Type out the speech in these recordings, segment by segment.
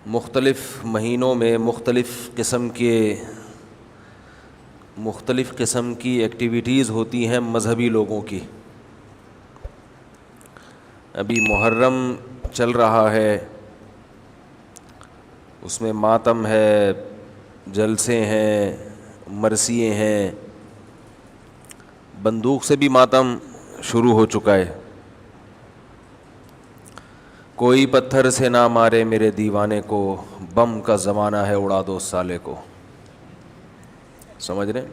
مختلف مہینوں میں مختلف قسم کی ایکٹیویٹیز ہوتی ہیں مذہبی لوگوں کی. ابھی محرم چل رہا ہے، اس میں ماتم ہے، جلسے ہیں، مرثیے ہیں. بندوق سے بھی ماتم شروع ہو چکا ہے. کوئی پتھر سے نہ مارے میرے دیوانے کو، بم کا زمانہ ہے اڑا دو سالے کو. سمجھ رہے ہیں؟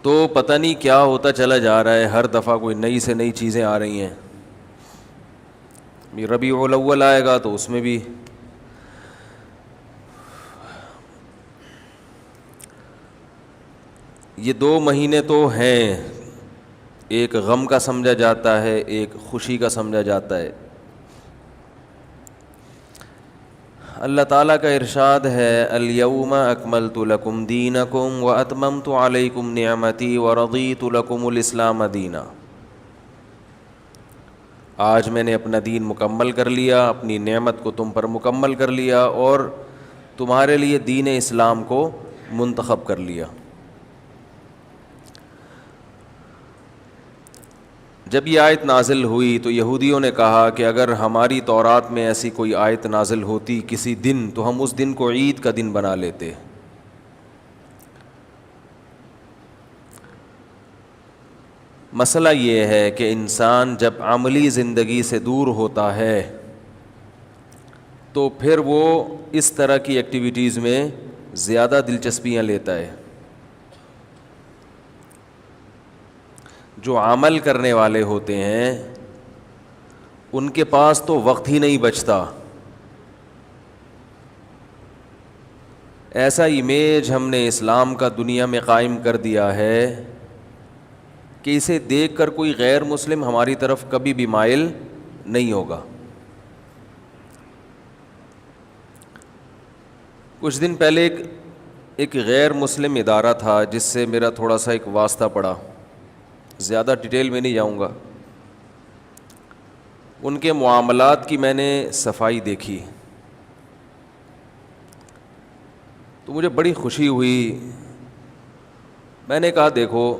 تو پتہ نہیں کیا ہوتا چلا جا رہا ہے، ہر دفعہ کوئی نئی سے نئی چیزیں آ رہی ہیں. ربیع الاول آئے گا تو اس میں بھی یہ 2 مہینے تو ہیں، ایک غم کا سمجھا جاتا ہے، ایک خوشی کا سمجھا جاتا ہے. اللہ تعالیٰ کا ارشاد ہے الیوم اکملت لکم دینکم واتممت علیکم نعمتی ورضیت لکم الاسلام دینا. آج میں نے اپنا دین مکمل کر لیا، اپنی نعمت کو تم پر مکمل کر لیا اور تمہارے لیے دین اسلام کو منتخب کر لیا. جب یہ آیت نازل ہوئی تو یہودیوں نے کہا کہ اگر ہماری تورات میں ایسی کوئی آیت نازل ہوتی کسی دن تو ہم اس دن کو عید کا دن بنا لیتے. مسئلہ یہ ہے کہ انسان جب عملی زندگی سے دور ہوتا ہے تو پھر وہ اس طرح کی ایکٹیویٹیز میں زیادہ دلچسپیاں لیتا ہے. جو عمل کرنے والے ہوتے ہیں ان کے پاس تو وقت ہی نہیں بچتا. ایسا امیج ہم نے اسلام کا دنیا میں قائم کر دیا ہے کہ اسے دیکھ کر کوئی غیر مسلم ہماری طرف کبھی بھی مائل نہیں ہوگا. کچھ دن پہلے ایک غیر مسلم ادارہ تھا جس سے میرا تھوڑا سا ایک واسطہ پڑا، زیادہ ڈیٹیل میں نہیں جاؤں گا. ان کے معاملات کی میں نے صفائی دیکھی تو مجھے بڑی خوشی ہوئی. میں نے کہا دیکھو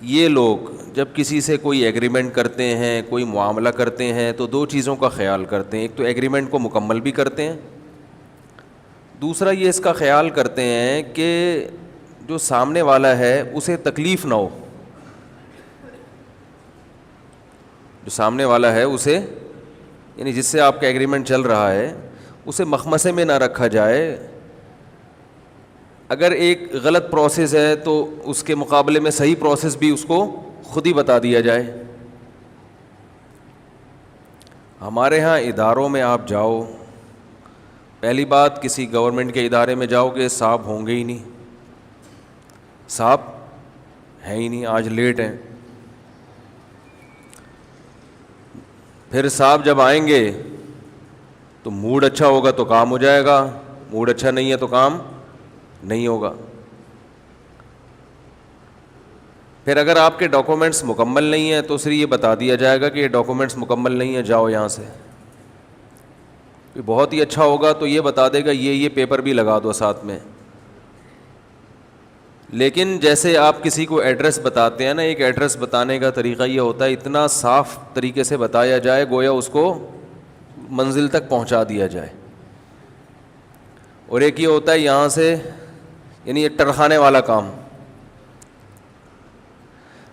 یہ لوگ جب کسی سے کوئی ایگریمنٹ کرتے ہیں، کوئی معاملہ کرتے ہیں تو 2 چیزوں کا خیال کرتے ہیں. ایک تو ایگریمنٹ کو مکمل بھی کرتے ہیں، دوسرا یہ اس کا خیال کرتے ہیں کہ جو سامنے والا ہے اسے تکلیف نہ ہو. جو سامنے والا ہے اسے، یعنی جس سے آپ کا ایگریمنٹ چل رہا ہے، اسے مخمصے میں نہ رکھا جائے. اگر ایک غلط پروسیس ہے تو اس کے مقابلے میں صحیح پروسیس بھی اس کو خود ہی بتا دیا جائے. ہمارے ہاں اداروں میں آپ جاؤ، پہلی بات کسی گورنمنٹ کے ادارے میں جاؤ گے صاحب ہوں گے ہی نہیں، صاحب ہیں ہی نہیں، آج لیٹ ہیں. پھر صاحب جب آئیں گے تو موڈ اچھا ہوگا تو کام ہو جائے گا، موڈ اچھا نہیں ہے تو کام نہیں ہوگا. پھر اگر آپ کے ڈاکومنٹس مکمل نہیں ہیں تو صرف یہ بتا دیا جائے گا کہ یہ ڈاکومنٹس مکمل نہیں ہیں، جاؤ یہاں سے. بہت ہی اچھا ہوگا تو یہ بتا دے گا یہ پیپر بھی لگا دو ساتھ میں. لیکن جیسے آپ کسی کو ایڈریس بتاتے ہیں نا، ایک ایڈریس بتانے کا طریقہ یہ ہوتا ہے اتنا صاف طریقے سے بتایا جائے گویا اس کو منزل تک پہنچا دیا جائے. اور ایک یہ ہوتا ہے یہاں سے، یعنی یہ ٹرخانے والا کام.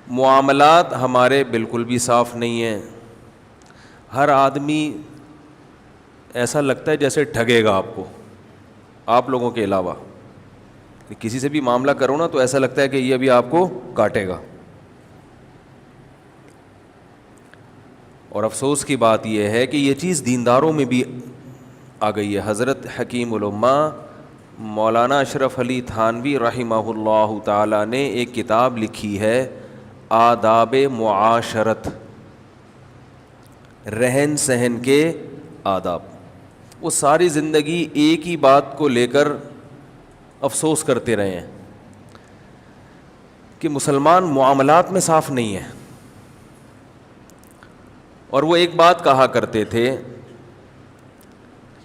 معاملات ہمارے بالکل بھی صاف نہیں ہیں. ہر آدمی ایسا لگتا ہے جیسے ٹھگے گا آپ کو، آپ لوگوں کے علاوہ. کسی سے بھی معاملہ کرو نا تو ایسا لگتا ہے کہ یہ ابھی آپ کو کاٹے گا. اور افسوس کی بات یہ ہے کہ یہ چیز دینداروں میں بھی آ گئی ہے. حضرت حکیم الامہ مولانا اشرف علی تھانوی رحمہ اللہ تعالیٰ نے ایک کتاب لکھی ہے آداب معاشرت، رہن سہن کے آداب. وہ ساری زندگی ایک ہی بات کو لے کر افسوس کرتے رہے ہیں کہ مسلمان معاملات میں صاف نہیں ہے. اور وہ ایک بات کہا کرتے تھے،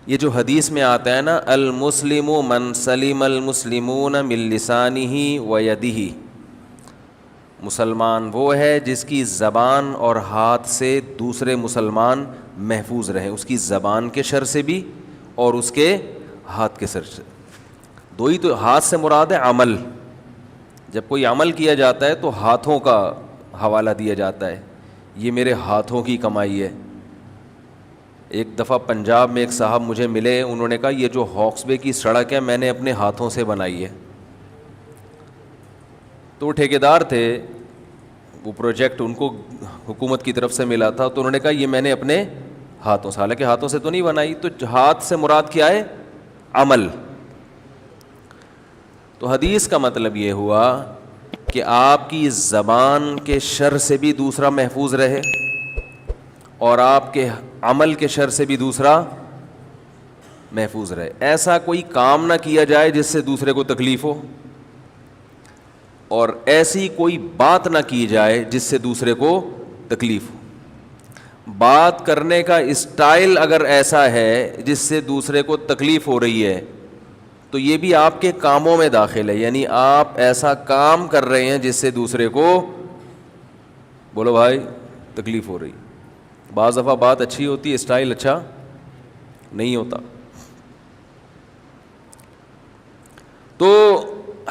یہ جو حدیث میں آتا ہے نا، المسلم من سلم المسلمون من لسانہ و یدہ، مسلمان وہ ہے جس کی زبان اور ہاتھ سے دوسرے مسلمان محفوظ رہیں، اس کی زبان کے شر سے بھی اور اس کے ہاتھ کے شر سے۔ دو ہی تو، ہاتھ سے مراد ہے عمل، جب کوئی عمل کیا جاتا ہے تو ہاتھوں کا حوالہ دیا جاتا ہے، یہ میرے ہاتھوں کی کمائی ہے۔ ایک دفعہ پنجاب میں ایک صاحب مجھے ملے، انہوں نے کہا یہ جو ہاکس بے کی سڑک ہے میں نے اپنے ہاتھوں سے بنائی ہے۔ تو وہ ٹھیکیدار تھے، وہ پروجیکٹ ان کو حکومت کی طرف سے ملا تھا، تو انہوں نے کہا یہ میں نے اپنے ہاتھوں سے، حالانکہ ہاتھوں سے تو نہیں بنائی۔ تو ہاتھ سے مراد کیا ہے؟ عمل۔ تو حدیث کا مطلب یہ ہوا کہ آپ کی زبان کے شر سے بھی دوسرا محفوظ رہے اور آپ کے عمل کے شر سے بھی دوسرا محفوظ رہے۔ ایسا کوئی کام نہ کیا جائے جس سے دوسرے کو تکلیف ہو، اور ایسی کوئی بات نہ کی جائے جس سے دوسرے کو تکلیف ہو۔ بات کرنے کا اسٹائل اگر ایسا ہے جس سے دوسرے کو تکلیف ہو رہی ہے تو یہ بھی آپ کے کاموں میں داخل ہے، یعنی آپ ایسا کام کر رہے ہیں جس سے دوسرے کو، بولو بھائی، تکلیف ہو رہی۔ بعض دفعہ بات اچھی ہوتی ہے، اسٹائل اچھا نہیں ہوتا۔ تو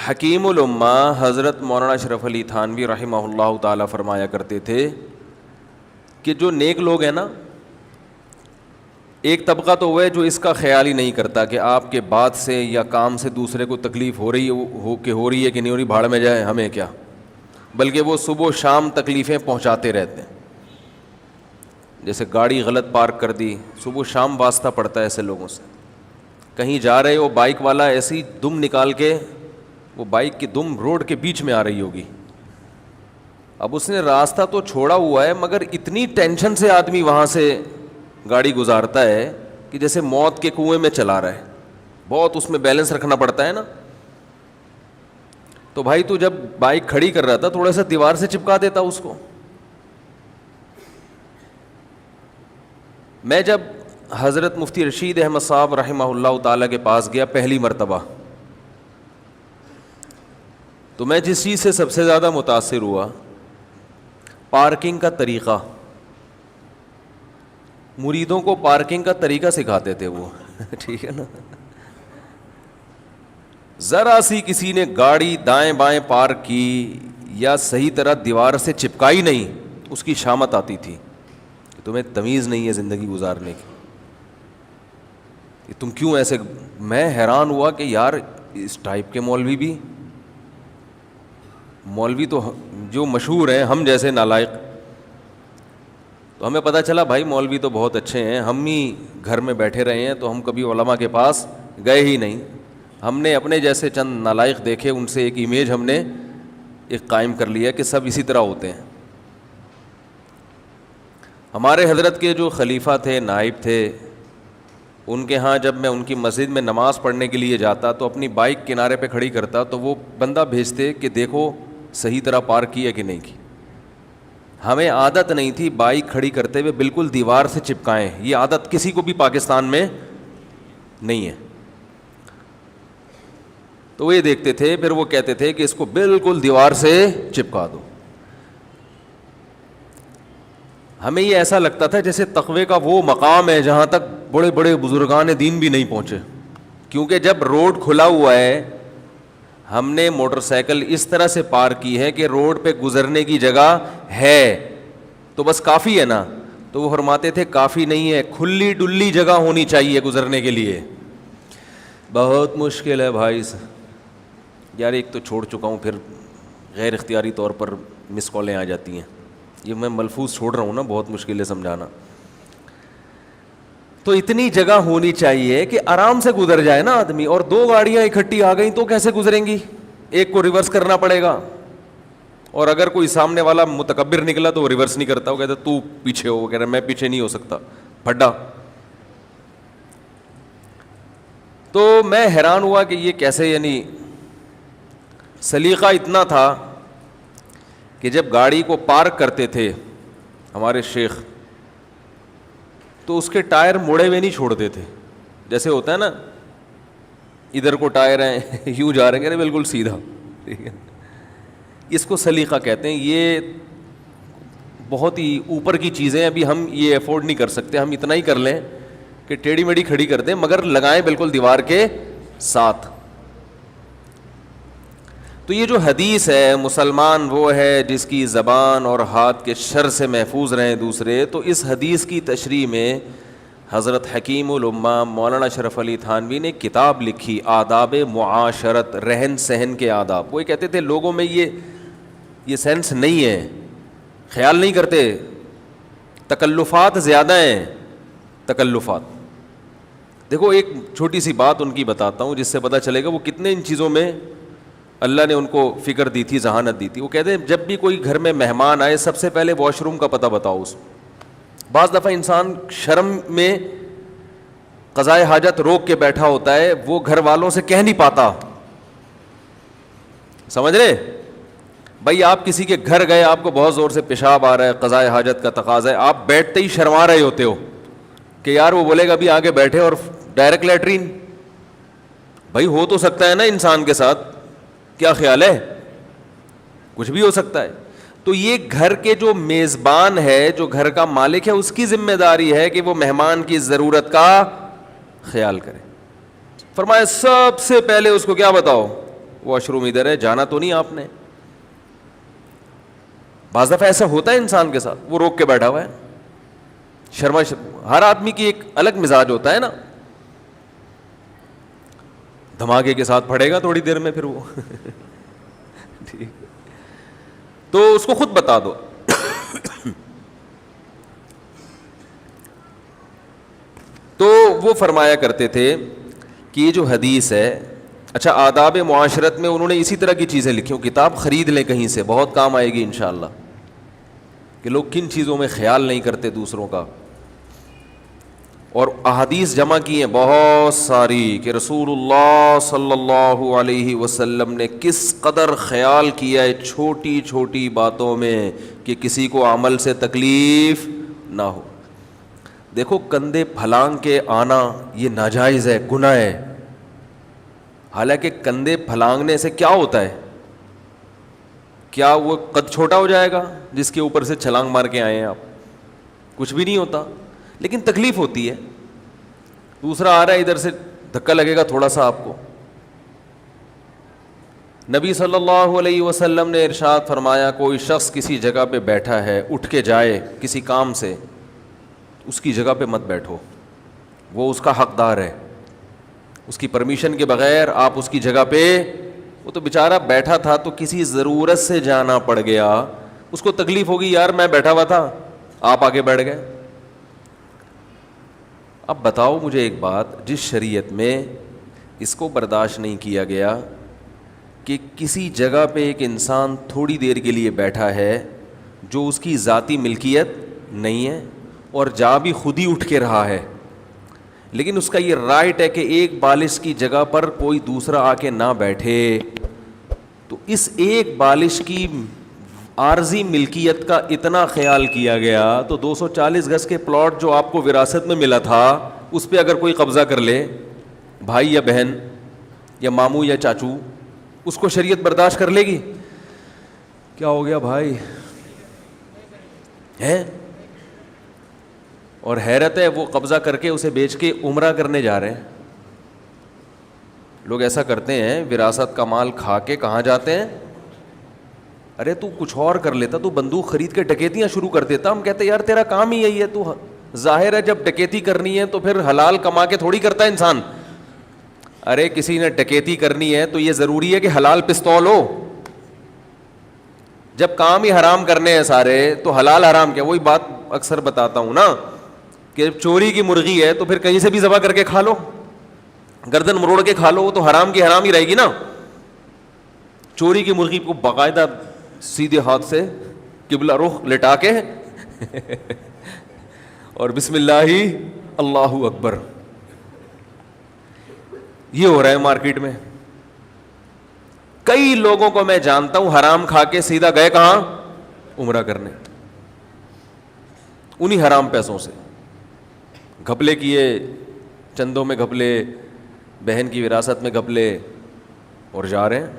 حکیم الامہ حضرت مولانا اشرف علی تھانوی رحمہ اللہ تعالیٰ فرمایا کرتے تھے کہ جو نیک لوگ ہیں نا، ایک طبقہ تو وہ ہے جو اس کا خیال ہی نہیں کرتا کہ آپ کے بات سے یا کام سے دوسرے کو تکلیف ہو رہی ہے کہ نہیں ہو رہی، بھاڑ میں جائے ہمیں کیا، بلکہ وہ صبح و شام تکلیفیں پہنچاتے رہتے ہیں۔ جیسے گاڑی غلط پارک کر دی، صبح و شام واسطہ پڑتا ہے ایسے لوگوں سے۔ کہیں جا رہے ہو، بائک والا ایسی دم نکال کے، وہ بائک کی دم روڈ کے بیچ میں آ رہی ہوگی، اب اس نے راستہ تو چھوڑا ہوا ہے مگر اتنی ٹینشن سے آدمی وہاں سے گاڑی گزارتا ہے کہ جیسے موت کے کنویں میں چلا رہا ہے، بہت اس میں بیلنس رکھنا پڑتا ہے نا۔ تو بھائی تو جب بائک کھڑی کر رہا تھا تھوڑا سا دیوار سے چپکا دیتا اس کو۔ میں جب حضرت مفتی رشید احمد صاحب رحمہ اللہ تعالیٰ کے پاس گیا پہلی مرتبہ، تو میں جس چیز سے سب سے زیادہ متاثر ہوا، پارکنگ کا طریقہ۔ مریدوں کو پارکنگ کا طریقہ سکھاتے تھے وہ ٹھیک ہے نا، ذرا سی کسی نے گاڑی دائیں بائیں پارک کی یا صحیح طرح دیوار سے چپکائی نہیں، اس کی شامت آتی تھی کہ تمہیں تمیز نہیں ہے زندگی گزارنے کی، تم کیوں ایسے۔ میں حیران ہوا کہ یار اس ٹائپ کے مولوی تو جو مشہور ہیں، ہم جیسے نالائق۔ تو ہمیں پتہ چلا بھائی مولوی تو بہت اچھے ہیں، ہم ہی گھر میں بیٹھے رہے ہیں تو ہم کبھی علماء کے پاس گئے ہی نہیں۔ ہم نے اپنے جیسے چند نالائق دیکھے، ان سے ایک امیج ہم نے ایک قائم کر لیا کہ سب اسی طرح ہوتے ہیں۔ ہمارے حضرت کے جو خلیفہ تھے، نائب تھے، ان کے ہاں جب میں ان کی مسجد میں نماز پڑھنے کے لیے جاتا تو اپنی بائک کنارے پہ کھڑی کرتا تو وہ بندہ بھیجتے کہ دیکھو صحیح طرح پارک کی ہے کہ نہیں کی۔ ہمیں عادت نہیں تھی بائک کھڑی کرتے ہوئے بالکل دیوار سے چپکائیں، یہ عادت کسی کو بھی پاکستان میں نہیں ہے۔ تو وہ یہ دیکھتے تھے، پھر وہ کہتے تھے کہ اس کو بالکل دیوار سے چپکا دو۔ ہمیں یہ ایسا لگتا تھا جیسے تقوی کا وہ مقام ہے جہاں تک بڑے بڑے بزرگان دین بھی نہیں پہنچے، کیونکہ جب روڈ کھلا ہوا ہے، ہم نے موٹر سائیکل اس طرح سے پارک کی ہے کہ روڈ پہ گزرنے کی جگہ ہے تو بس کافی ہے نا۔ تو وہ فرماتے تھے کافی نہیں ہے، کھلی ڈلی جگہ ہونی چاہیے گزرنے کے لیے۔ بہت مشکل ہے بھائی یار، ایک تو چھوڑ چکا ہوں، پھر غیر اختیاری طور پر مس کالیں آ جاتی ہیں، یہ میں ملفوظ چھوڑ رہا ہوں نا، بہت مشکل ہے سمجھانا۔ تو اتنی جگہ ہونی چاہیے کہ آرام سے گزر جائے نا آدمی، اور دو گاڑیاں اکٹھی آ گئیں تو کیسے گزریں گی؟ ایک کو ریورس کرنا پڑے گا، اور اگر کوئی سامنے والا متکبر نکلا تو وہ ریورس نہیں کرتا، وہ کہتا تو پیچھے ہو، وہ کہہ رہا میں پیچھے نہیں ہو سکتا، پھڈا۔ تو میں حیران ہوا کہ یہ کیسے، یعنی سلیقہ اتنا تھا کہ جب گاڑی کو پارک کرتے تھے ہمارے شیخ تو اس کے ٹائر مڑے ہوئے نہیں چھوڑتے تھے. جیسے ہوتا ہے نا, ادھر کو ٹائر ہیں یوں جا رہے ہیں بالکل سیدھا, ٹھیک ہے. اس کو سلیقہ کہتے ہیں. یہ بہت ہی اوپر کی چیزیں, ابھی ہم یہ افورڈ نہیں کر سکتے. ہم اتنا ہی کر لیں کہ ٹیڑھی میڑھی کھڑی کر دیں, مگر لگائیں بالکل دیوار کے ساتھ. تو یہ جو حدیث ہے, مسلمان وہ ہے جس کی زبان اور ہاتھ کے شر سے محفوظ رہیں دوسرے. تو اس حدیث کی تشریح میں حضرت حکیم الامہ مولانا اشرف علی تھانوی نے کتاب لکھی, آداب معاشرت, رہن سہن کے آداب. وہ کہتے تھے لوگوں میں یہ سینس نہیں ہے, خیال نہیں کرتے, تکلفات زیادہ ہیں, تکلفات. دیکھو ایک چھوٹی سی بات ان کی بتاتا ہوں جس سے پتہ چلے گا وہ کتنے ان چیزوں میں اللہ نے ان کو فکر دی تھی, ذہانت دی تھی. وہ کہتے ہیں جب بھی کوئی گھر میں مہمان آئے سب سے پہلے واش روم کا پتہ بتاؤ اس. بعض دفعہ انسان شرم میں قضائے حاجت روک کے بیٹھا ہوتا ہے, وہ گھر والوں سے کہہ نہیں پاتا. سمجھ رہے بھائی, آپ کسی کے گھر گئے, آپ کو بہت زور سے پیشاب آ رہا ہے, قضائے حاجت کا تقاضا ہے, آپ بیٹھتے ہی شرما رہے ہوتے ہو کہ یار وہ بولے گا ابھی آگے بیٹھے اور ڈائریکٹ لیٹرین. بھائی ہو تو سکتا ہے نا انسان کے ساتھ, کیا خیال ہے, کچھ بھی ہو سکتا ہے. تو یہ گھر کے جو میزبان ہے, جو گھر کا مالک ہے, اس کی ذمہ داری ہے کہ وہ مہمان کی ضرورت کا خیال کرے. فرمایا سب سے پہلے اس کو کیا بتاؤ, واش روم ادھر ہے, جانا تو نہیں آپ نے. بعض دفعہ ایسا ہوتا ہے انسان کے ساتھ, وہ روک کے بیٹھا ہوا ہے, ہر آدمی کی ایک الگ مزاج ہوتا ہے نا, دھماکے کے ساتھ پڑے گا تھوڑی دیر میں پھر وہ ٹھیک, تو اس کو خود بتا دو. تو وہ فرمایا کرتے تھے کہ یہ جو حدیث ہے, اچھا آداب معاشرت میں انہوں نے اسی طرح کی چیزیں لکھی. کتاب خرید لیں کہیں سے, بہت کام آئے گی انشاءاللہ, کہ لوگ کن چیزوں میں خیال نہیں کرتے دوسروں کا. اور احادیث جمع کی ہیں بہت ساری کہ رسول اللہ صلی اللہ علیہ وسلم نے کس قدر خیال کیا ہے چھوٹی چھوٹی باتوں میں کہ کسی کو عمل سے تکلیف نہ ہو. دیکھو کندھے پھلانگ کے آنا یہ ناجائز ہے, گناہ ہے. حالانکہ کندھے پھلانگنے سے کیا ہوتا ہے, کیا وہ قد چھوٹا ہو جائے گا جس کے اوپر سے چھلانگ مار کے آئے ہیں آپ؟ کچھ بھی نہیں ہوتا, لیکن تکلیف ہوتی ہے. دوسرا آ رہا ہے ادھر سے, دھکا لگے گا تھوڑا سا آپ کو. نبی صلی اللہ علیہ وسلم نے ارشاد فرمایا کوئی شخص کسی جگہ پہ بیٹھا ہے, اٹھ کے جائے کسی کام سے, اس کی جگہ پہ مت بیٹھو, وہ اس کا حقدار ہے. اس کی پرمیشن کے بغیر آپ اس کی جگہ پہ, وہ تو بیچارہ بیٹھا تھا تو کسی ضرورت سے جانا پڑ گیا, اس کو تکلیف ہوگی, یار میں بیٹھا ہوا تھا آپ آگے بیٹھ گئے. اب بتاؤ مجھے ایک بات, جس شریعت میں اس کو برداشت نہیں کیا گیا کہ کسی جگہ پہ ایک انسان تھوڑی دیر کے لیے بیٹھا ہے جو اس کی ذاتی ملکیت نہیں ہے, اور جا بھی خود ہی اٹھ کے رہا ہے, لیکن اس کا یہ رائٹ ہے کہ ایک بالش کی جگہ پر کوئی دوسرا آ کے نہ بیٹھے, تو اس ایک بالش کی عارضی ملکیت کا اتنا خیال کیا گیا تو 240 گز کے پلاٹ جو آپ کو وراثت میں ملا تھا اس پہ اگر کوئی قبضہ کر لے, بھائی یا بہن یا ماموں یا چاچو, اس کو شریعت برداشت کر لے گی؟ کیا ہو گیا بھائی ہے؟ اور حیرت ہے وہ قبضہ کر کے اسے بیچ کے عمرہ کرنے جا رہے ہیں. لوگ ایسا کرتے ہیں, وراثت کا مال کھا کے کہاں جاتے ہیں, ارے تو کچھ اور کر لیتا, تو بندوق خرید کے ڈکیتیاں شروع کر دیتا. ہم کہتے ہیں یار تیرا کام ہی یہی ہے, تو ظاہر ہے جب ڈکیتی کرنی ہے تو پھر حلال کما کے تھوڑی کرتا ہے انسان. ارے کسی نے ڈکیتی کرنی ہے تو یہ ضروری ہے کہ حلال پستول ہو. جب کام ہی حرام کرنے ہیں سارے تو حلال حرام کیا؟ وہی بات اکثر بتاتا ہوں نا کہ چوری کی مرغی ہے تو پھر کہیں سے بھی ذبح کر کے کھا لو, گردن مروڑ کے کھا لو, وہ تو حرام کی حرام ہی رہے گی نا. چوری کی مرغی کو باقاعدہ سیدھے ہاتھ سے قبلہ رخ لٹا کے اور بسم اللہ اللہ اکبر, یہ ہو رہا ہے مارکیٹ میں. کئی لوگوں کو میں جانتا ہوں حرام کھا کے سیدھا گئے کہاں؟ عمرہ کرنے, انہی حرام پیسوں سے. گھپلے کیے, چندوں میں گھپلے, بہن کی وراثت میں گھپلے, اور جا رہے ہیں.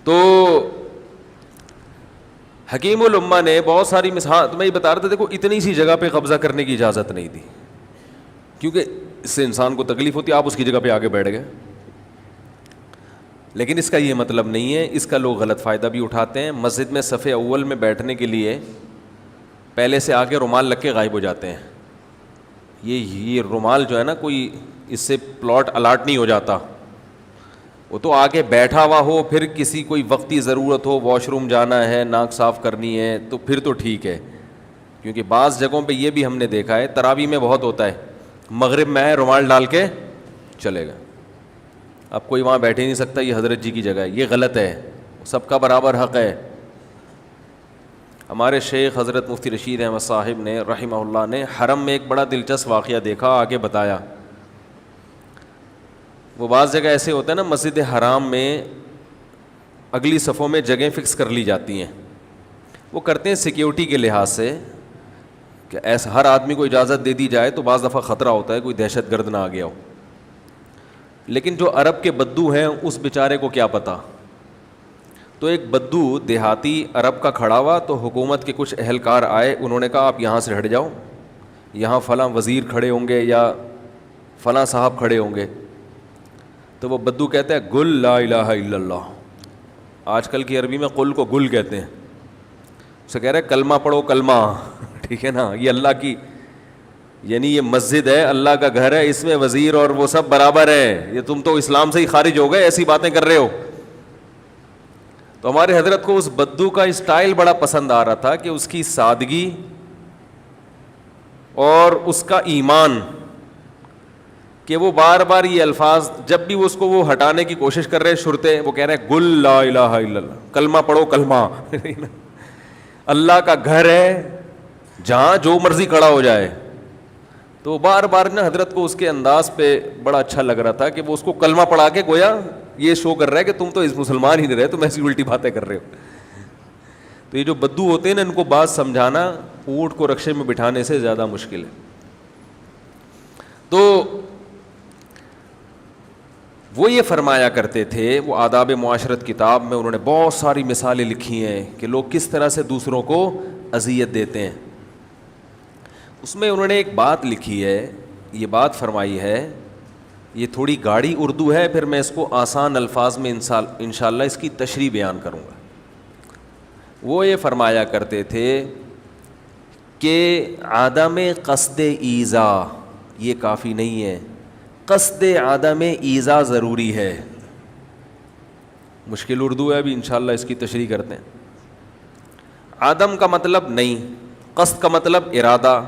تو حکیم الامہ نے بہت ساری مثال, تو میں یہ بتا رہا تھا, دیکھو اتنی سی جگہ پہ قبضہ کرنے کی اجازت نہیں دی, کیونکہ اس سے انسان کو تکلیف ہوتی ہے, آپ اس کی جگہ پہ آگے بیٹھ گئے. لیکن اس کا یہ مطلب نہیں ہے, اس کا لوگ غلط فائدہ بھی اٹھاتے ہیں. مسجد میں صف اول میں بیٹھنے کے لیے پہلے سے آگے رومال لگ کے غائب ہو جاتے ہیں. یہ رومال جو ہے نا, کوئی اس سے پلاٹ الاٹ نہیں ہو جاتا, وہ تو آگے بیٹھا ہوا ہو, پھر کسی کوئی وقتی ضرورت ہو, واش روم جانا ہے, ناک صاف کرنی ہے, تو پھر تو ٹھیک ہے. کیونکہ بعض جگہوں پہ یہ بھی ہم نے دیکھا ہے, تراویح میں بہت ہوتا ہے, مغرب میں ہے رومال ڈال کے چلے گا. اب کوئی وہاں بیٹھ ہی نہیں سکتا, یہ حضرت جی کی جگہ ہے. یہ غلط ہے, سب کا برابر حق ہے. ہمارے شیخ حضرت مفتی رشید احمد صاحب نے رحمہ اللہ نے حرم میں ایک بڑا دلچسپ واقعہ دیکھا, آگے بتایا. وہ بعض جگہ ایسے ہوتا ہے نا, مسجد حرام میں اگلی صفوں میں جگہیں فکس کر لی جاتی ہیں. وہ کرتے ہیں سیکیورٹی کے لحاظ سے, کہ ایسا ہر آدمی کو اجازت دے دی جائے تو بعض دفعہ خطرہ ہوتا ہے کوئی دہشت گرد نہ آ گیا ہو. لیکن جو عرب کے بدو ہیں اس بیچارے کو کیا پتہ. تو ایک بدو دیہاتی عرب کا کھڑا ہوا, تو حکومت کے کچھ اہلکار آئے, انہوں نے کہا آپ یہاں سے ہٹ جاؤ, یہاں فلاں وزیر کھڑے ہوں گے یا فلاں صاحب کھڑے ہوں گے. تو وہ بدو کہتا ہے گل لا الہ الا اللہ. آج کل کی عربی میں قل کو گل کہتے ہیں. اسے کہہ رہے کلمہ پڑھو کلمہ, ٹھیک ہے نا, یہ اللہ کی, یعنی یہ مسجد ہے, اللہ کا گھر ہے, اس میں وزیر اور وہ سب برابر ہے, یہ تم تو اسلام سے ہی خارج ہو گئے, ایسی باتیں کر رہے ہو. تو ہمارے حضرت کو اس بدو کا اسٹائل بڑا پسند آ رہا تھا, کہ اس کی سادگی اور اس کا ایمان, کہ وہ بار بار یہ الفاظ, جب بھی وہ اس کو وہ ہٹانے کی کوشش کر رہے شرطے, وہ کہہ رہے ہیں گل لا الہ الا اللہ, کلمہ پڑھو کلمہ. اللہ کا گھر ہے جہاں جو مرضی کھڑا ہو جائے. تو بار بار نا حضرت کو اس کے انداز پہ بڑا اچھا لگ رہا تھا, کہ وہ اس کو کلمہ پڑھا کے گویا یہ شو کر رہا ہے کہ تم تو اس مسلمان ہی نہیں رہے, تم ایسی الٹی باتیں کر رہے ہو. تو یہ جو بدو ہوتے ہیں نا, ان کو بات سمجھانا اونٹ کو رکشے میں بٹھانے سے زیادہ مشکل ہے. تو وہ یہ فرمایا کرتے تھے, وہ آداب معاشرت کتاب میں انہوں نے بہت ساری مثالیں لکھی ہیں کہ لوگ کس طرح سے دوسروں کو اذیت دیتے ہیں. اس میں انہوں نے ایک بات لکھی ہے, یہ بات فرمائی ہے, یہ تھوڑی گاڑی اردو ہے, پھر میں اس کو آسان الفاظ میں انشاءاللہ اس کی تشریح بیان کروں گا. وہ یہ فرمایا کرتے تھے کہ عدم قصد ایذا یہ کافی نہیں ہے, قصد عدم ایذا ضروری ہے. مشکل اردو ہے, ابھی انشاءاللہ اس کی تشریح کرتے ہیں. عدم کا مطلب نہیں, قصد کا مطلب ارادہ,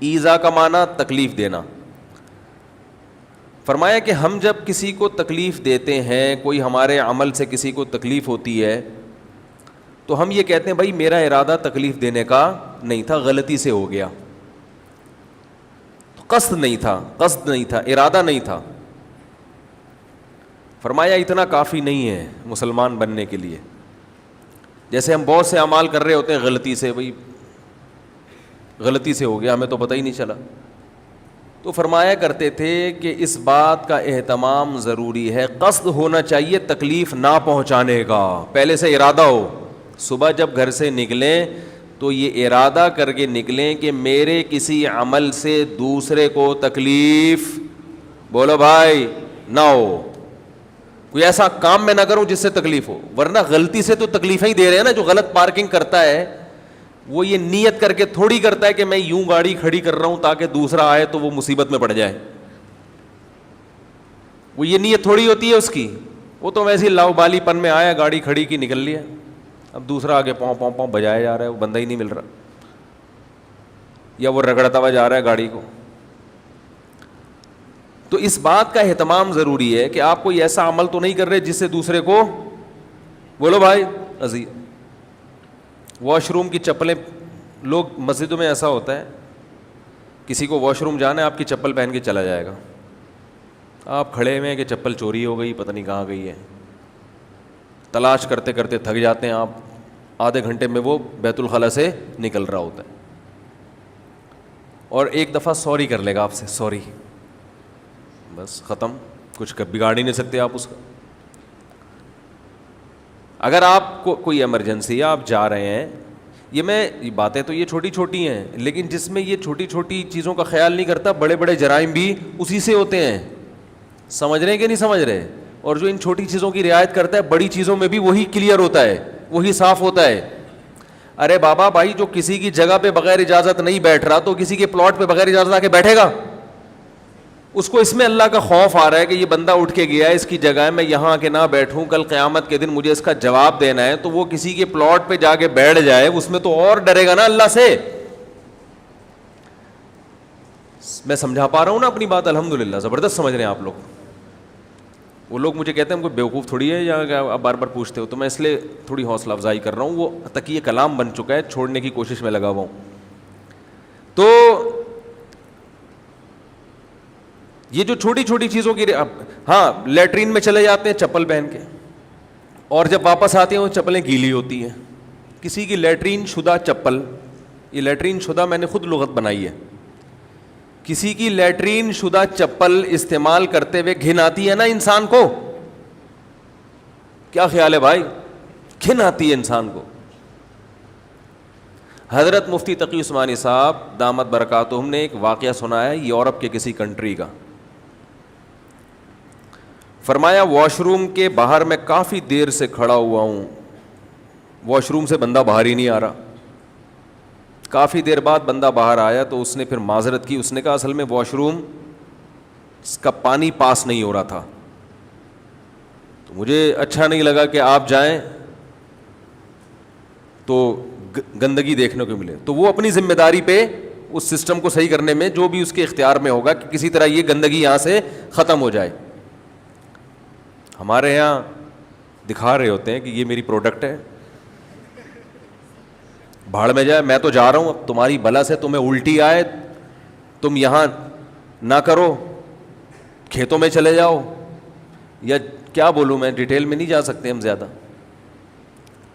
ایذا کا معنی تکلیف دینا. فرمایا کہ ہم جب کسی کو تکلیف دیتے ہیں, کوئی ہمارے عمل سے کسی کو تکلیف ہوتی ہے, تو ہم یہ کہتے ہیں بھائی میرا ارادہ تکلیف دینے کا نہیں تھا, غلطی سے ہو گیا. قصد نہیں تھا, ارادہ نہیں تھا. فرمایا اتنا کافی نہیں ہے مسلمان بننے کے لیے. جیسے ہم بہت سے اعمال کر رہے ہوتے ہیں غلطی سے, بھائی غلطی سے ہو گیا, ہمیں تو پتہ ہی نہیں چلا. تو فرمایا کرتے تھے کہ اس بات کا اہتمام ضروری ہے, قصد ہونا چاہیے تکلیف نہ پہنچانے کا, پہلے سے ارادہ ہو. صبح جب گھر سے نکلیں تو یہ ارادہ کر کے نکلیں کہ میرے کسی عمل سے دوسرے کو تکلیف, بولو بھائی, نہ ہو. کوئی ایسا کام میں نہ کروں جس سے تکلیف ہو, ورنہ غلطی سے تو تکلیفیں ہی دے رہے ہیں نا. جو غلط پارکنگ کرتا ہے وہ یہ نیت کر کے تھوڑی کرتا ہے کہ میں یوں گاڑی کھڑی کر رہا ہوں تاکہ دوسرا آئے تو وہ مصیبت میں پڑ جائے. وہ یہ نیت تھوڑی ہوتی ہے اس کی, وہ تو ویسے ہی لاؤبالی پن میں آیا, گاڑی کھڑی کی, نکل لیا. اب دوسرا آگے پاؤں پاؤں پاؤں بجایا جا رہا ہے, وہ بندہ ہی نہیں مل رہا, یا وہ رگڑتا ہوا جا رہا ہے گاڑی کو. تو اس بات کا اہتمام ضروری ہے کہ آپ کوئی ایسا عمل تو نہیں کر رہے جس سے دوسرے کو, بولو بھائی, عزیز. واش روم کی چپلیں, لوگ مسجدوں میں ایسا ہوتا ہے کسی کو واش روم جانا ہے, آپ کی چپل پہن کے چلا جائے گا, آپ کھڑے ہوئے ہیں کہ چپل چوری ہو گئی, پتہ نہیں کہاں گئی ہے. تلاش کرتے کرتے تھک جاتے ہیں آپ, آدھے گھنٹے میں وہ بیت الخلا سے نکل رہا ہوتا ہے. اور ایک دفعہ سوری کر لے گا آپ سے, سوری, بس ختم, کچھ بگاڑ ہی نہیں سکتے آپ اس کا. اگر آپ کو کوئی ایمرجنسی ہے, آپ جا رہے ہیں, یہ باتیں تو یہ چھوٹی چھوٹی ہیں, لیکن جس میں یہ چھوٹی چھوٹی چیزوں کا خیال نہیں کرتا, بڑے بڑے جرائم بھی اسی سے ہوتے ہیں. سمجھ رہے ہیں کہ نہیں سمجھ رہے؟ اور جو ان چھوٹی چیزوں کی رعایت کرتا ہے, بڑی چیزوں میں بھی وہی کلیئر ہوتا ہے, وہی صاف ہوتا ہے. ارے بابا بھائی, جو کسی کی جگہ پہ بغیر اجازت نہیں بیٹھ رہا, تو کسی کے پلاٹ پہ بغیر اجازت آ کے بیٹھے گا؟ اس کو اس میں اللہ کا خوف آ رہا ہے کہ یہ بندہ اٹھ کے گیا ہے, اس کی جگہ ہے, میں یہاں آ کے نہ بیٹھوں, کل قیامت کے دن مجھے اس کا جواب دینا ہے, تو وہ کسی کے پلاٹ پہ جا کے بیٹھ جائے, اس میں تو اور ڈرے گا نا اللہ سے. میں سمجھا پا رہا ہوں نا اپنی بات؟ الحمدللہ زبردست سمجھ رہے ہیں آپ لوگ. وہ لوگ مجھے کہتے ہیں ہم کو بیوقوف تھوڑی ہے یا آپ بار بار پوچھتے ہو, تو میں اس لیے تھوڑی حوصلہ افزائی کر رہا ہوں. وہ تقیہ کلام بن چکا ہے, چھوڑنے کی کوشش میں لگا ہوا ہوں. تو یہ جو چھوٹی چھوٹی چیزوں کی, ہاں لیٹرین میں چلے جاتے ہیں چپل پہن کے, اور جب واپس آتے ہیں وہ چپلیں گیلی ہوتی ہیں. کسی کی لیٹرین شدہ چپل, یہ لیٹرین شدہ میں نے خود لغت بنائی ہے, کسی کی لیٹرین شدہ چپل استعمال کرتے ہوئے گھن آتی ہے نا انسان کو. کیا خیال ہے بھائی؟ گھن آتی ہے انسان کو. حضرت مفتی تقی عثمانی صاحب دامت برکاتہم نے ایک واقعہ سنایا ہے یورپ کے کسی کنٹری کا. فرمایا واش روم کے باہر میں کافی دیر سے کھڑا ہوا ہوں, واش روم سے بندہ باہر ہی نہیں آ رہا. کافی دیر بعد بندہ باہر آیا تو اس نے پھر معذرت کی, اس نے کہا اصل میں واش روم کا پانی پاس نہیں ہو رہا تھا, تو مجھے اچھا نہیں لگا کہ آپ جائیں تو گندگی دیکھنے کو ملے. تو وہ اپنی ذمہ داری پہ اس سسٹم کو صحیح کرنے میں جو بھی اس کے اختیار میں ہوگا کہ کسی طرح یہ گندگی یہاں سے ختم ہو جائے. ہمارے یہاں دکھا رہے ہوتے ہیں کہ یہ میری پروڈکٹ ہے, بھاڑ میں جائے, میں تو جا رہا ہوں, اب تمہاری بلا سے تمہیں الٹی آئے تم یہاں نہ کرو, کھیتوں میں چلے جاؤ, یا کیا بولوں میں, ڈیٹیل میں نہیں جا سکتے ہم زیادہ.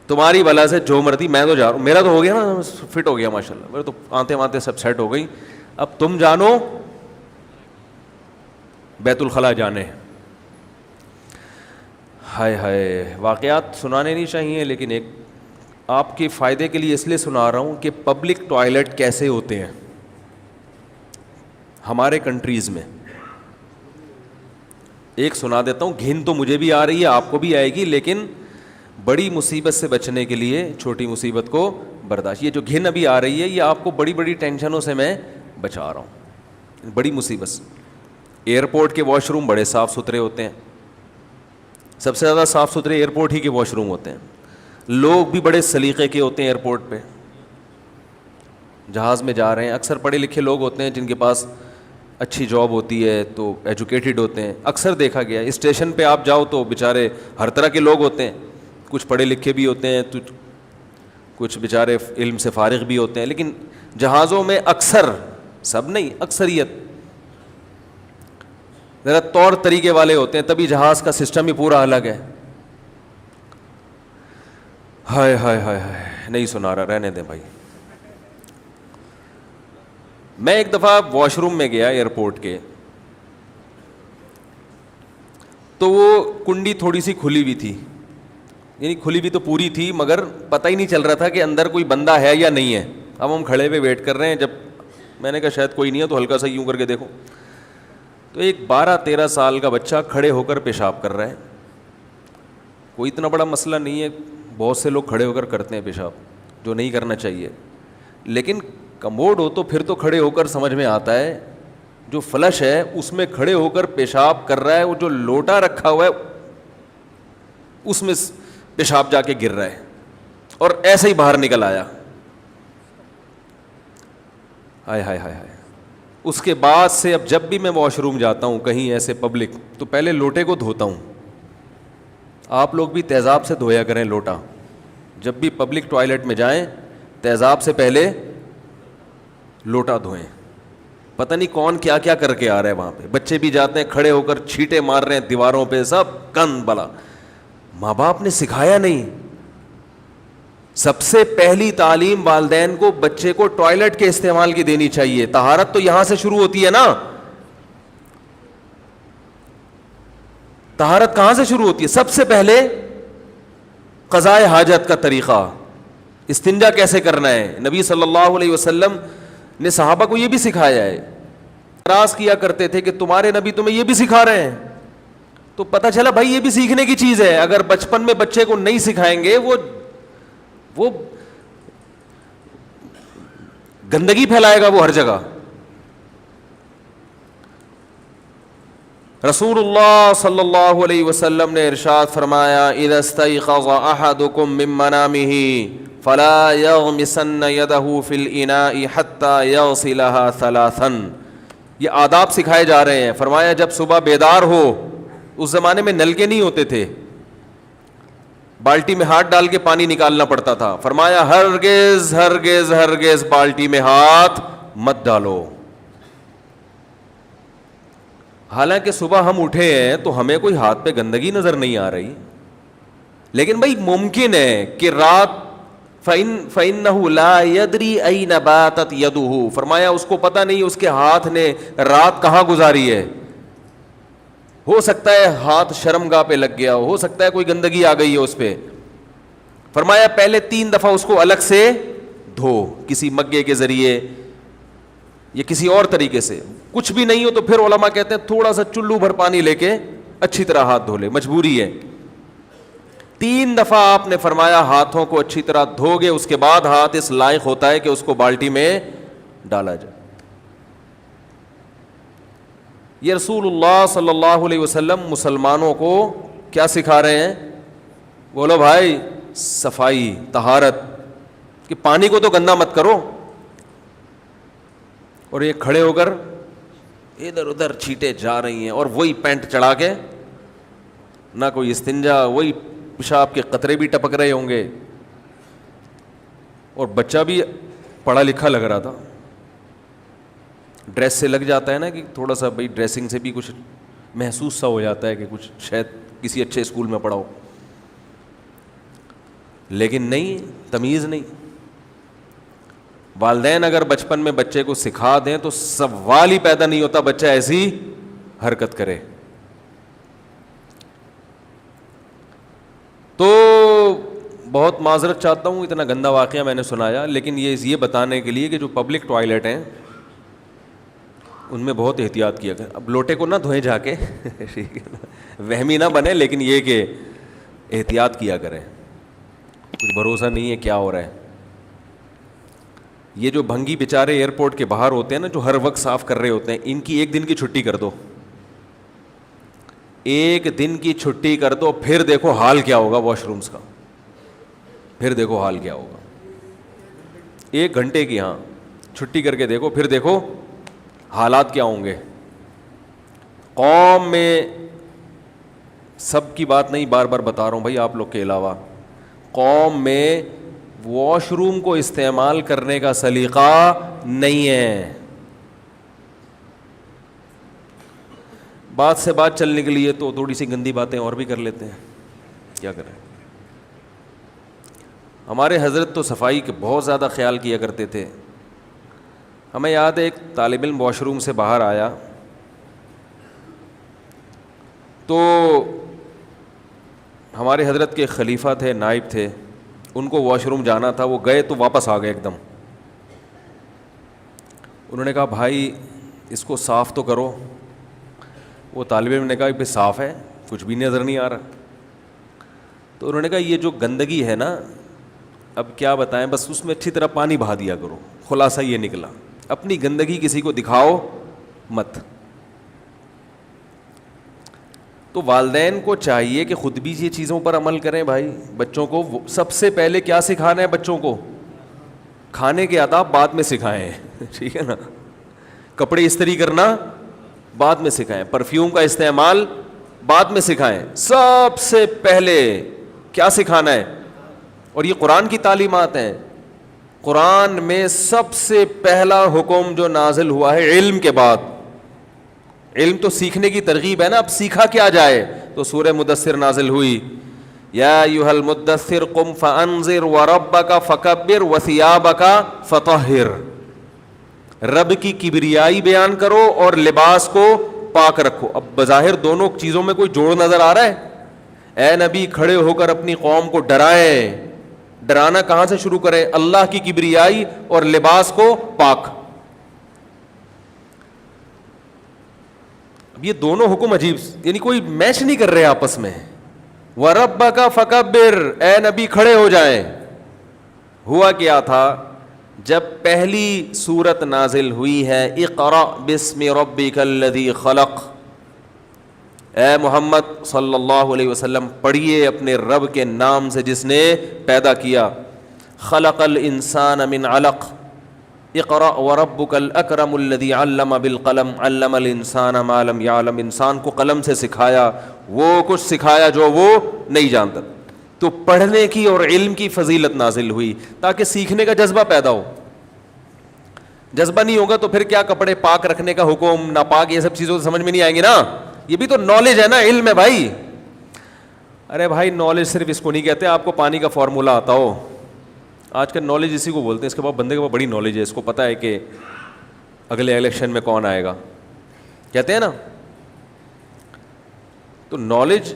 تمہاری بلا سے جو مرضی, میں تو جا رہا ہوں, میرا تو ہو گیا نا, فٹ ہو گیا ماشاء اللہ, میرے تو آنتے وانتے سب سیٹ ہو گئی, اب تم جانو بیت الخلا جانے. ہائے ہائے, واقعات سنانے نہیں چاہیے, لیکن ایک آپ کے فائدے کے لیے اس لیے سنا رہا ہوں کہ پبلک ٹوائلٹ کیسے ہوتے ہیں ہمارے کنٹریز میں. ایک سنا دیتا ہوں, گھن تو مجھے بھی آ رہی ہے, آپ کو بھی آئے گی, لیکن بڑی مصیبت سے بچنے کے لیے چھوٹی مصیبت کو برداشت. یہ جو گھن ابھی آ رہی ہے یہ آپ کو بڑی بڑی ٹینشنوں سے میں بچا رہا ہوں, بڑی مصیبت سے. ایئرپورٹ کے واش روم بڑے صاف ستھرے ہوتے ہیں, سب سے زیادہ صاف ستھرے ایئرپورٹ ہی کے واش روم ہوتے ہیں. لوگ بھی بڑے سلیقے کے ہوتے ہیں ایئرپورٹ پہ. جہاز میں جا رہے ہیں, اکثر پڑھے لکھے لوگ ہوتے ہیں جن کے پاس اچھی جاب ہوتی ہے, تو ایجوکیٹڈ ہوتے ہیں, اکثر دیکھا گیا ہے. اسٹیشن پہ آپ جاؤ تو بیچارے ہر طرح کے لوگ ہوتے ہیں, کچھ پڑھے لکھے بھی ہوتے ہیں, تو کچھ بیچارے علم سے فارغ بھی ہوتے ہیں. لیکن جہازوں میں اکثر, سب نہیں, اکثریت ذرا طور طریقے والے ہوتے ہیں, تبھی جہاز کا سسٹم ہی پورا الگ ہے. ہائے ہائے ہائے ہائے, نہیں سنا رہا, رہنے دیں بھائی. میں ایک دفعہ واش روم میں گیا ایئرپورٹ کے, تو وہ کنڈی تھوڑی سی کھلی ہوئی تھی, یعنی کھلی ہوئی تو پوری تھی, مگر پتہ ہی نہیں چل رہا تھا کہ اندر کوئی بندہ ہے یا نہیں ہے. اب ہم کھڑے ہوئے ویٹ کر رہے ہیں, جب میں نے کہا شاید کوئی نہیں ہے, تو ہلکا سا یوں کر کے دیکھو, تو ایک 12-13 سال کا بچہ کھڑے ہو کر پیشاب کر رہا ہے. کوئی اتنا بڑا مسئلہ نہیں ہے, بہت سے لوگ کھڑے ہو کر کرتے ہیں پیشاب, جو نہیں کرنا چاہیے, لیکن کموڈ ہو تو پھر تو کھڑے ہو کر سمجھ میں آتا ہے. جو فلش ہے اس میں کھڑے ہو کر پیشاب کر رہا ہے, وہ جو لوٹا رکھا ہوا ہے اس میں پیشاب جا کے گر رہا ہے, اور ایسے ہی باہر نکل آیا. ہائے ہائے ہائے ہائے. اس کے بعد سے اب جب بھی میں واش روم جاتا ہوں کہیں ایسے پبلک, تو پہلے لوٹے کو دھوتا ہوں. آپ لوگ بھی تیزاب سے دھویا کریں لوٹا, جب بھی پبلک ٹوائلٹ میں جائیں تیزاب سے پہلے لوٹا دھوئیں. پتہ نہیں کون کیا کیا کر کے آ رہا ہے وہاں پہ. بچے بھی جاتے ہیں کھڑے ہو کر چھینٹے مار رہے ہیں دیواروں پہ, سب کن بلا. ماں باپ نے سکھایا نہیں, سب سے پہلی تعلیم والدین کو بچے کو ٹوائلٹ کے استعمال کی دینی چاہیے. طہارت تو یہاں سے شروع ہوتی ہے نا. طہارت کہاں سے شروع ہوتی ہے؟ سب سے پہلے قضاء حاجت کا طریقہ, استنجا کیسے کرنا ہے. نبی صلی اللہ علیہ وسلم نے صحابہ کو یہ بھی سکھایا ہے. اعتراض کیا کرتے تھے کہ تمہارے نبی تمہیں یہ بھی سکھا رہے ہیں, تو پتہ چلا بھائی یہ بھی سیکھنے کی چیز ہے. اگر بچپن میں بچے کو نہیں سکھائیں گے, وہ گندگی پھیلائے گا وہ ہر جگہ. رسول اللہ صلی اللہ علیہ وسلم نے ارشاد فرمایا, اذا استيقظ احدكم من منامه فلا يغمسن يده في الاناء حتى يغسلها ثلاثا. یہ آداب سکھائے جا رہے ہیں. فرمایا جب صبح بیدار ہو, اس زمانے میں نل کے نہیں ہوتے تھے, بالٹی میں ہاتھ ڈال کے پانی نکالنا پڑتا تھا. فرمایا ہرگز ہرگز ہرگز بالٹی میں ہاتھ مت ڈالو. حالانکہ صبح ہم اٹھے ہیں تو ہمیں کوئی ہاتھ پہ گندگی نظر نہیں آ رہی, لیکن بھائی ممکن ہے کہ رات فَإِنَّهُ لَا يَدْرِي أَيْنَ بَاتَتْ يَدُهُ. فرمایا اس کو پتہ نہیں اس کے ہاتھ نے رات کہاں گزاری ہے. ہو سکتا ہے ہاتھ شرمگاہ پہ لگ گیا ہو سکتا ہے کوئی گندگی آ گئی ہے اس پہ. فرمایا پہلے 3 دفعہ اس کو الگ سے دھو, کسی مگے کے ذریعے یا کسی اور طریقے سے. کچھ بھی نہیں ہو تو پھر علماء کہتے ہیں تھوڑا سا چلو بھر پانی لے کے اچھی طرح ہاتھ دھو لے, مجبوری ہے. 3 دفعہ آپ نے فرمایا ہاتھوں کو اچھی طرح دھو گے, اس کے بعد ہاتھ اس لائق ہوتا ہے کہ اس کو بالٹی میں ڈالا جائے. یہ رسول اللہ صلی اللہ علیہ وسلم مسلمانوں کو کیا سکھا رہے ہیں؟ بولو بھائی, صفائی, طہارت, کہ پانی کو تو گندا مت کرو. اور یہ کھڑے ہو کر ادھر ادھر چھیٹیں جا رہی ہیں, اور وہی پینٹ چڑھا کے, نہ کوئی استنجا, وہی پیشاب کے قطرے بھی ٹپک رہے ہوں گے, اور بچہ بھی پڑھا لکھا لگ رہا تھا. ڈریس سے لگ جاتا ہے نا کہ تھوڑا سا بھائی ڈریسنگ سے بھی کچھ محسوس سا ہو جاتا ہے کہ کچھ شاید کسی اچھے اسکول میں پڑھا ہو, لیکن نہیں, تمیز نہیں. والدین اگر بچپن میں بچے کو سکھا دیں تو سوال ہی پیدا نہیں ہوتا بچہ ایسی حرکت کرے. تو بہت معذرت چاہتا ہوں, اتنا گندا واقعہ میں نے سنایا, لیکن یہ بتانے کے لیے کہ جو پبلک ٹوائلٹ ہیں ان میں بہت احتیاط کیا کریں. اب لوٹے کو نہ دھوئیں جا کے, وہمی نہ بنے, لیکن یہ کہ احتیاط کیا کریں, کچھ بھروسہ نہیں ہے کیا ہو رہا ہے. یہ جو بھنگی بیچارے ایئرپورٹ کے باہر ہوتے ہیں نا, جو ہر وقت صاف کر رہے ہوتے ہیں, ان کی 1 دن کی چھٹی کر دو, 1 دن کی چھٹی کر دو, پھر دیکھو حال کیا ہوگا واش رومز کا, پھر دیکھو حال کیا ہوگا. 1 گھنٹے کی ہاں چھٹی کر کے دیکھو, پھر دیکھو حالات کیا ہوں گے. قوم میں سب کی بات نہیں بار بار بتا رہا ہوں بھائی, آپ لوگ کے علاوہ قوم میں واش روم کو استعمال کرنے کا سلیقہ نہیں ہے. بات سے بات چلنے کے لیے تو تھوڑی سی گندی باتیں اور بھی کر لیتے ہیں, کیا کریں. ہمارے حضرت تو صفائی کے بہت زیادہ خیال کیا کرتے تھے. ہمیں یاد ہے ایک طالب علم واش روم سے باہر آیا تو ہمارے حضرت کے خلیفہ تھے, نائب تھے, ان کو واش روم جانا تھا, وہ گئے تو واپس آ گئے ایک دم. انہوں نے کہا بھائی اس کو صاف تو کرو. وہ طالب علم نے کہا کہ صاف ہے, کچھ بھی نظر نہیں آ رہا. تو انہوں نے کہا یہ جو گندگی ہے نا, اب کیا بتائیں, بس اس میں اچھی طرح پانی بہا دیا کرو. خلاصہ یہ نکلا, اپنی گندگی کسی کو دکھاؤ مت. تو والدین کو چاہیے کہ خود بھی یہ چیزوں پر عمل کریں. بھائی بچوں کو سب سے پہلے کیا سکھانا ہے بچوں کو؟ کھانے کے آداب بعد میں سکھائیں, ٹھیک ہے نا. کپڑے استری کرنا بعد میں سکھائیں, پرفیوم کا استعمال بعد میں سکھائیں. سب سے پہلے کیا سکھانا ہے؟ اور یہ قرآن کی تعلیمات ہیں. قرآن میں سب سے پہلا حکم جو نازل ہوا ہے علم کے بعد, علم تو سیکھنے کی ترغیب ہے نا, اب سیکھا کیا جائے, تو سورہ مدثر نازل ہوئی یا ایھا المدثر قم فانذر وربک فکبر وثیابک فطہر، رب کی کبریائی بیان کرو اور لباس کو پاک رکھو. اب بظاہر دونوں چیزوں میں کوئی جوڑ نظر آ رہا ہے؟ اے نبی کھڑے ہو کر اپنی قوم کو ڈرائیں. ڈرانا کہاں سے شروع کریں؟ اللہ کی کبریائی اور لباس کو پاک. اب یہ دونوں حکم عجیب، یعنی کوئی میچ نہیں کر رہے آپس میں. وَرَبَّكَ فَكَبِّرْ، اے نبی کھڑے ہو جائیں. ہوا کیا تھا جب پہلی سورت نازل ہوئی ہے اقرأ بسم ربک الذی خلق، اے محمد صلی اللہ علیہ وسلم پڑھیے اپنے رب کے نام سے جس نے پیدا کیا. خلق الانسان من علق، اقرأ وربک الاکرم الذی علم بالقلم علم الانسان ما لم یعلم، انسان کو قلم سے سکھایا، وہ کچھ سکھایا جو وہ نہیں جانتا. تو پڑھنے کی اور علم کی فضیلت نازل ہوئی تاکہ سیکھنے کا جذبہ پیدا ہو. جذبہ نہیں ہوگا تو پھر کیا کپڑے پاک رکھنے کا حکم، ناپاک، یہ سب چیزوں سمجھ میں نہیں آئیں گی نا. یہ بھی تو نالج ہے نا، علم ہے بھائی. ارے بھائی نالج صرف اس کو نہیں کہتے آپ کو پانی کا فارمولہ آتا ہو. آج کل نالج اسی کو بولتے ہیں. اس کے بعد بندے کے پاس بڑی نالج ہے، اس کو پتہ ہے کہ اگلے الیکشن میں کون آئے گا، کہتے ہیں نا. تو نالج،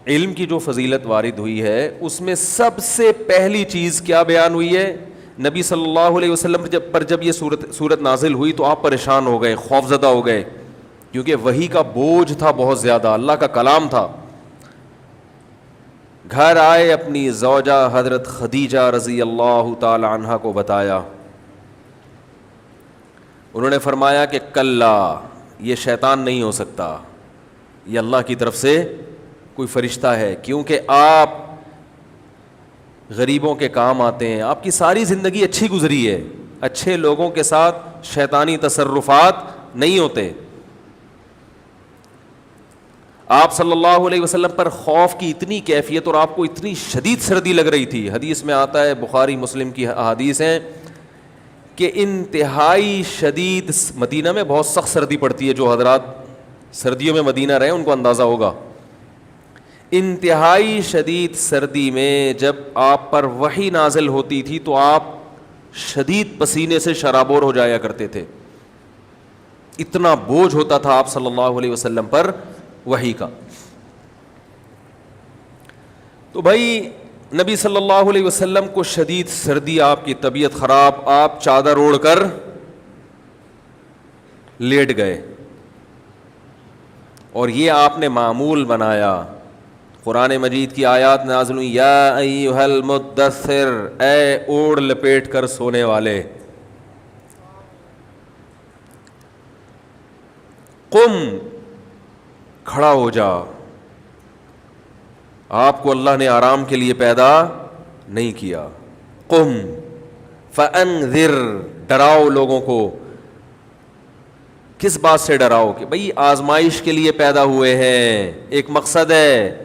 علم کی جو فضیلت وارد ہوئی ہے اس میں سب سے پہلی چیز کیا بیان ہوئی ہے؟ نبی صلی اللہ علیہ وسلم جب یہ صورت نازل ہوئی تو آپ پریشان ہو گئے، خوف زدہ ہو گئے، کیونکہ وحی کا بوجھ تھا بہت زیادہ، اللہ کا کلام تھا. گھر آئے، اپنی زوجہ حضرت خدیجہ رضی اللہ تعالی عنہا کو بتایا. انہوں نے فرمایا کہ کلا، یہ شیطان نہیں ہو سکتا، یہ اللہ کی طرف سے کوئی فرشتہ ہے، کیونکہ آپ غریبوں کے کام آتے ہیں، آپ کی ساری زندگی اچھی گزری ہے، اچھے لوگوں کے ساتھ شیطانی تصرفات نہیں ہوتے. آپ صلی اللہ علیہ وسلم پر خوف کی اتنی کیفیت اور آپ کو اتنی شدید سردی لگ رہی تھی. حدیث میں آتا ہے، بخاری مسلم کی احادیث ہیں کہ انتہائی شدید، مدینہ میں بہت سخت سردی پڑتی ہے، جو حضرات سردیوں میں مدینہ رہے ان کو اندازہ ہوگا. انتہائی شدید سردی میں جب آپ پر وحی نازل ہوتی تھی تو آپ شدید پسینے سے شرابور ہو جایا کرتے تھے. اتنا بوجھ ہوتا تھا آپ صلی اللہ علیہ وسلم پر وحی کا. تو بھائی نبی صلی اللہ علیہ وسلم کو شدید سردی، آپ کی طبیعت خراب، آپ چادر اوڑھ کر لیٹ گئے اور یہ آپ نے معمول بنایا. قرآن مجید کی آیات نازل ہوئی، یا ایھا المدثر، اے اوڑھ لپیٹ کر سونے والے، قم، کھڑا ہو جا. آپ کو اللہ نے آرام کے لیے پیدا نہیں کیا. قم فانذر، ڈراؤ لوگوں کو. کس بات سے ڈراؤ؟ کہ بھئی آزمائش کے لیے پیدا ہوئے ہیں، ایک مقصد ہے،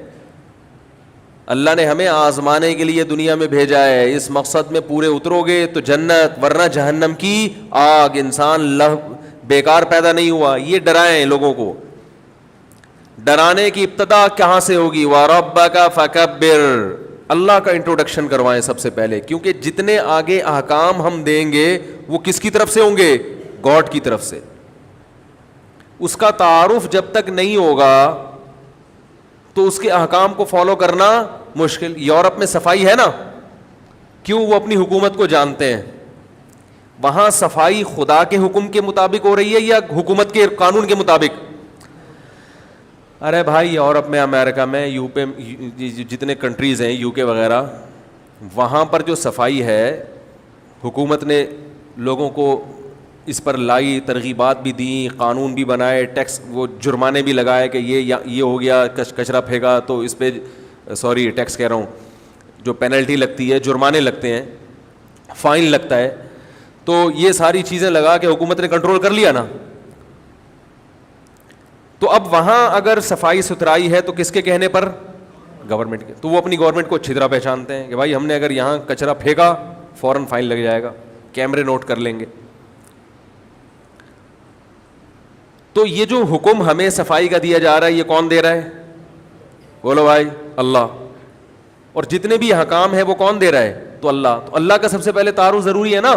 اللہ نے ہمیں آزمانے کے لیے دنیا میں بھیجا ہے. اس مقصد میں پورے اترو گے تو جنت، ورنہ جہنم کی آگ. انسان بیکار پیدا نہیں ہوا. یہ ڈرائیں لوگوں کو. ڈرانے کی ابتدا کہاں سے ہوگی؟ وَرَبَّكَ فَكَبِّرْ، اللہ کا انٹروڈکشن کروائیں سب سے پہلے، کیونکہ جتنے آگے احکام ہم دیں گے وہ کس کی طرف سے ہوں گے؟ گاڈ کی طرف سے. اس کا تعارف جب تک نہیں ہوگا تو اس کے احکام کو فالو کرنا مشکل. یورپ میں صفائی ہے نا، کیوں؟ وہ اپنی حکومت کو جانتے ہیں. وہاں صفائی خدا کے حکم کے مطابق ہو رہی ہے یا حکومت کے قانون کے مطابق؟ ارے بھائی یورپ میں، امریکہ میں، یو پی، جتنے کنٹریز ہیں، یو کے وغیرہ، وہاں پر جو صفائی ہے حکومت نے لوگوں کو اس پر لائی، ترغیبات بھی دیں، قانون بھی بنائے، ٹیکس، وہ جرمانے بھی لگائے کہ یہ ہو گیا، کچرا پھینکا تو اس پہ، سوری ٹیکس کہہ رہا ہوں، جو پینلٹی لگتی ہے، جرمانے لگتے ہیں، فائن لگتا ہے. تو یہ ساری چیزیں لگا کے حکومت نے کنٹرول کر لیا نا. تو اب وہاں اگر صفائی ستھرائی ہے تو کس کے کہنے پر؟ گورنمنٹ کے. تو وہ اپنی گورنمنٹ کو اچھی طرح پہچانتے ہیں کہ بھائی ہم نے اگر یہاں کچرا پھینکا فوراً فائن لگ جائے گا، کیمرے نوٹ کر لیں گے. تو یہ جو حکم ہمیں صفائی کا دیا جا رہا ہے یہ کون دے رہا ہے؟ بولو بھائی، اللہ. اور جتنے بھی احکام ہیں وہ کون دے رہا ہے؟ تو اللہ کا سب سے پہلے تعارف ضروری ہے نا.